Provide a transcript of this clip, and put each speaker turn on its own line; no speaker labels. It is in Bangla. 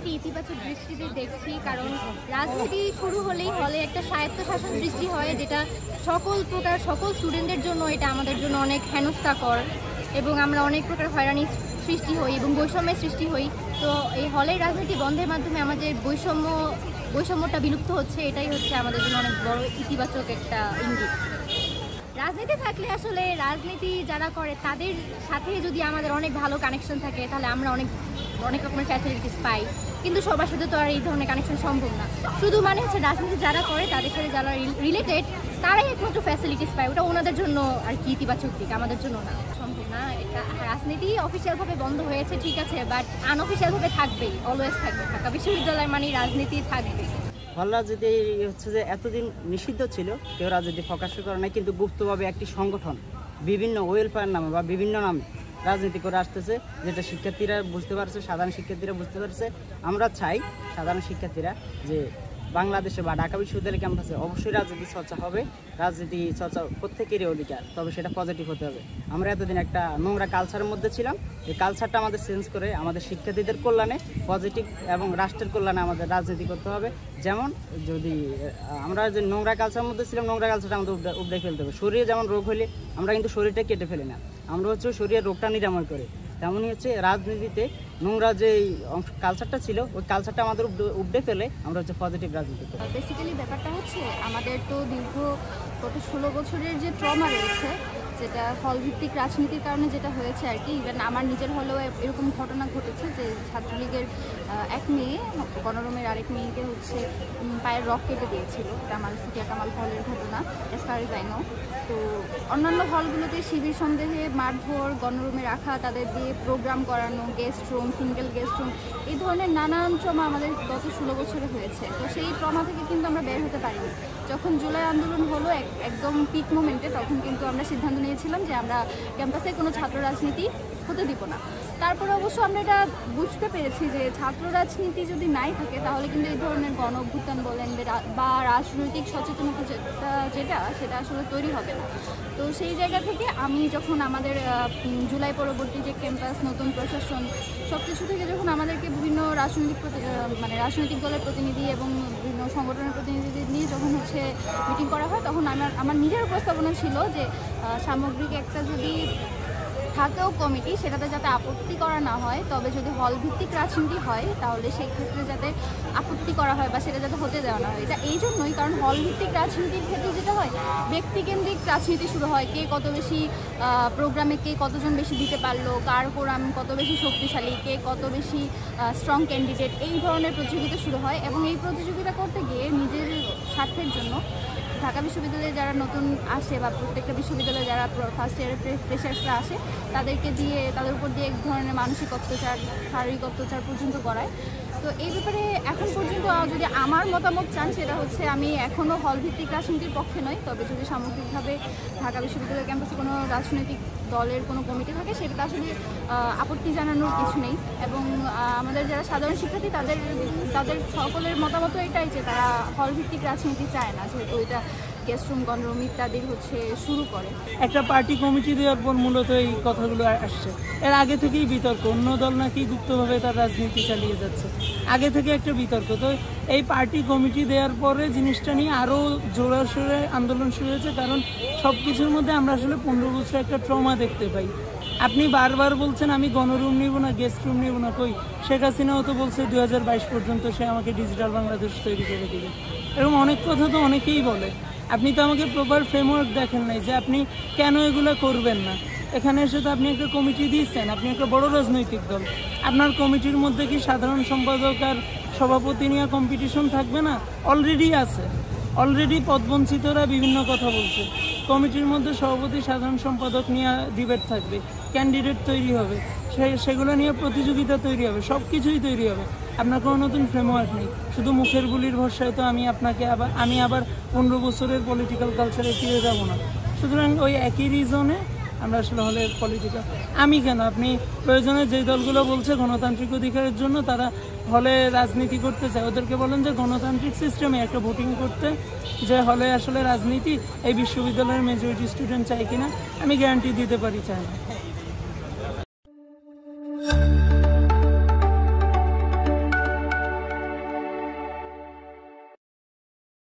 বিষয়টি ইতিবাচক দৃষ্টিতে দেখছি, কারণ রাজনীতি শুরু হলেই হলে একটা স্বায়ত্তশাসন সৃষ্টি হয়, যেটা সকল স্টুডেন্টদের জন্য এটা আমাদের জন্য অনেক হেনস্থাকর এবং আমরা অনেক প্রকার হয়রানি সৃষ্টি হই এবং বৈষম্যের সৃষ্টি হই। তো এই হলের রাজনীতি বন্ধের মাধ্যমে আমাদের বৈষম্যটা বিলুপ্ত হচ্ছে, এটাই হচ্ছে আমাদের জন্য অনেক বড় ইতিবাচক একটা ইঙ্গিত। রাজনীতি থাকলে আসলে রাজনীতি যারা করে তাদের সাথে যদি আমাদের অনেক ভালো কানেকশন থাকে তাহলে আমরা অনেক রকমের ফ্যাসিলিটিস পাই, কিন্তু সবার সাথে তো আর এই ধরনের কানেকশন সম্ভব না। শুধু মানে হচ্ছে রাজনীতি যারা করে তাদের সাথে যারা রিলেটেড তারাই একমাত্র ফ্যাসিলিটিস পায়, ওটা ওনাদের জন্য আর কি ইতিবাচক দিক, আমাদের জন্য না, সম্ভব না। এটা রাজনীতি অফিসিয়ালভাবে বন্ধ হয়েছে ঠিক আছে, বাট আনঅফিসিয়ালভাবে থাকবেই, অলওয়েজ থাকবে। ঢাকা বিশ্ববিদ্যালয় মানে রাজনীতি থাকবে।
হল রাজনীতি হচ্ছে যে এতদিন নিষিদ্ধ ছিল, কেউ রাজনীতি প্রকাশ করে নাই, কিন্তু গুপ্তভাবে একটি সংগঠন বিভিন্ন ওয়েলফেয়ার নামে বা বিভিন্ন নামে রাজনীতি করে আসতেছে, যেটা শিক্ষার্থীরা বুঝতে পারছে, সাধারণ শিক্ষার্থীরা বুঝতে পারছে। আমরা চাই সাধারণ শিক্ষার্থীরা যে বাংলাদেশে বা ঢাকা বিশ্ববিদ্যালয় ক্যাম্পাসে অবশ্যই রাজনীতি চর্চা হবে, রাজনীতি চর্চা প্রত্যেকেরই অধিকার, তবে সেটা পজিটিভ হতে হবে। আমরা এতদিন একটা নোংরা কালচারের মধ্যে ছিলাম, এই কালচারটা আমাদের চেঞ্জ করে আমাদের শিক্ষার্থীদের কল্যাণে পজিটিভ এবং রাষ্ট্রের কল্যাণে আমাদের রাজনীতি করতে হবে। যেমন যদি আমরা যে নোংরা কালচারের মধ্যে ছিলাম, নোংরা কালচারটা আমাদের উপড়ে ফেলতে হবে। শরীরে যেমন রোগ হলে আমরা কিন্তু শরীরটা কেটে ফেলি না, আমরা হচ্ছে শরীরের রোগটা নিরাময় করি, তেমনই হচ্ছে রাজনীতিতে নোংরা যে কালচারটা ছিল ওই কালচারটা আমাদের উপড়ে ফেলে আমরা হচ্ছে পজিটিভ রাজনীতি করি।
বেসিক্যালি ব্যাপারটা হচ্ছে আমাদের তো দীর্ঘ গত 16 বছরের যে ট্রমা রয়েছে, যেটা হলভিত্তিক রাজনীতির কারণে যেটা হয়েছে আর কি। ইভেন আমার নিজের হলেও এরকম ঘটনা ঘটেছে যে ছাত্রলীগের এক মেয়ে গণরুমের আরেক মেয়েকে হচ্ছে পায়ের রক কেটে দিয়েছিল। এটা আমার সুফিয়া কামাল হলের ঘটনা, as far age I know. তো অন্যান্য হলগুলোতে শিবির সন্দেহে মারধর, গণরুমে রাখা, তাদের দিয়ে প্রোগ্রাম করানো, guest room, single guest room, এই ধরনের নানান ট্রমা আমাদের গত 16 বছরে হয়েছে। তো সেই ট্রমা থেকে কিন্তু আমরা বের হতে পারিনি। যখন জুলাই আন্দোলন হলো একদম পিক মোমেন্টে, তখন কিন্তু আমরা সিদ্ধান্ত নিয়েছিলাম যে আমরা ক্যাম্পাসে কোনো ছাত্র রাজনীতি হতে দিব না। তারপরে অবশ্য আমরা এটা বুঝতে পেরেছি যে ছাত্র রাজনীতি যদি নাই থাকে তাহলে কিন্তু এই ধরনের গণ অভ্যুত্থান বলেন বা রাজনৈতিক সচেতনতা সেটা আসলে তৈরি হবে না। তো সেই জায়গা থেকে আমি যখন আমাদের জুলাই পরবর্তী যে ক্যাম্পাস, নতুন প্রশাসন, সব কিছু থেকে যখন আমাদেরকে বিভিন্ন রাজনৈতিক দলের প্রতিনিধি এবং বিভিন্ন সংগঠনের প্রতিনিধিদের নিয়ে যখন হচ্ছে মিটিং করা হয়, তখন আমার নিজের প্রস্তাবনা ছিল যে সামগ্রিক একটা যদি থাকেও কমিটি, সেটাতে যাতে আপত্তি করা না হয়, তবে যদি হল ভিত্তিক রাজনীতি হয় তাহলে সেই ক্ষেত্রে যাতে আপত্তি করা হয় বা সেটা যাতে হতে দেওয়া না হয়। এটা এই জন্যই, কারণ হল ভিত্তিক রাজনীতির ক্ষেত্রে যেটা হয় ব্যক্তিকেন্দ্রিক রাজনীতি শুরু হয়, কে কত বেশি প্রোগ্রামে কে কতজন বেশি দিতে পারলো, কার প্রোগ্রাম কত বেশি শক্তিশালী, কে কত বেশি স্ট্রং ক্যান্ডিডেট, এই ধরনের প্রতিযোগিতা শুরু হয়। এবং এই প্রতিযোগিতা করতে গিয়ে নিজের স্বার্থের জন্য ঢাকা বিশ্ববিদ্যালয়ে যারা নতুন আসে বা প্রত্যেকটা বিশ্ববিদ্যালয়ে যারা ফার্স্ট ইয়ারের ফ্রেশার্সরা আসে তাদের উপর দিয়ে এক ধরনের মানসিক অত্যাচার, শারীরিক অত্যাচার পর্যন্ত করায়। তো এই ব্যাপারে এখন পর্যন্ত যদি আমার মতামত চান, সেটা হচ্ছে আমি এখনও হলভিত্তিক রাজনীতির পক্ষে নই, তবে যদি সামগ্রিকভাবে ঢাকা বিশ্ববিদ্যালয় ক্যাম্পাসে কোনো রাজনৈতিক দলের কোনো কমিটি থাকে সেটা আসলে আপত্তি জানানোর কিছু নেই। এবং আমাদের যারা সাধারণ শিক্ষার্থী তাদের সকলের মতামত এটাই যে তারা হলভিত্তিক রাজনীতি চায় না, যেহেতু এটা গেস্ট রুম, গণরুম ইত্যাদির হচ্ছে শুরু করে।
একটা পার্টি কমিটি দেওয়ার পর মূলত এই কথাগুলো আসছে। এর আগে থেকেই বিতর্ক, অন্য দল নাকি গুপ্তভাবে তার রাজনীতি চালিয়ে যাচ্ছে, আগে থেকে একটা বিতর্ক। তো এই পার্টি কমিটি দেওয়ার পরে জিনিসটা নিয়ে আরও জোরাসোরে আন্দোলন শুরু হয়েছে, কারণ সব কিছুর মধ্যে আমরা আসলে 15 বছর একটা ট্রমা দেখতে পাই। আপনি বারবার বলছেন আমি গণরুম নিব না, গেস্ট রুম নিব না, কই শেখ হাসিনাও তো বলছে 2022 পর্যন্ত সে আমাকে ডিজিটাল বাংলাদেশ তৈরি করে দেবে। এরকম অনেক কথা তো অনেকেই বলে। আপনি তো আমাকে প্রপার ফ্রেমওয়ার্ক দেখেন নাই যে আপনি কেন এগুলো করবেন না। এখানে এসে তো আপনি একটা কমিটি দিয়েছেন, আপনি একটা বড় রাজনৈতিক দল, আপনার কমিটির মধ্যে কি সাধারণ সম্পাদক আর সভাপতি নিয়ে কম্পিটিশন থাকবে না? অলরেডি আছে, অলরেডি পদবঞ্চিতরা বিভিন্ন কথা বলছে। কমিটির মধ্যে সভাপতি, সাধারণ সম্পাদক নিয়ে ডিবেট থাকবে, ক্যান্ডিডেট তৈরি হবে, সেগুলো নিয়ে প্রতিযোগিতা তৈরি হবে, সব কিছুই তৈরি হবে। আপনার কোনো নতুন ফ্রেমওয়ার্ক নেই, শুধু মুখের বুলির ভরসায় তো আমি আবার 15 বছরের পলিটিক্যাল কালচারে ফিরে যাব না। সুতরাং ওই একই রিজনে আমরা আসলে হলের পলিটিক্যাল আমি কেন, আপনি প্রয়োজনে যে দলগুলো বলছে গণতান্ত্রিক অধিকারের জন্য তারা হলে রাজনীতি করতে চায়, ওদেরকে বলেন যে গণতান্ত্রিক সিস্টেমে একটা ভোটিং করতে, যে হলে আসলে রাজনীতি এই বিশ্ববিদ্যালয়ের মেজরিটি স্টুডেন্ট চায় কিনা, আমি গ্যারান্টি দিতে পারি চায় না।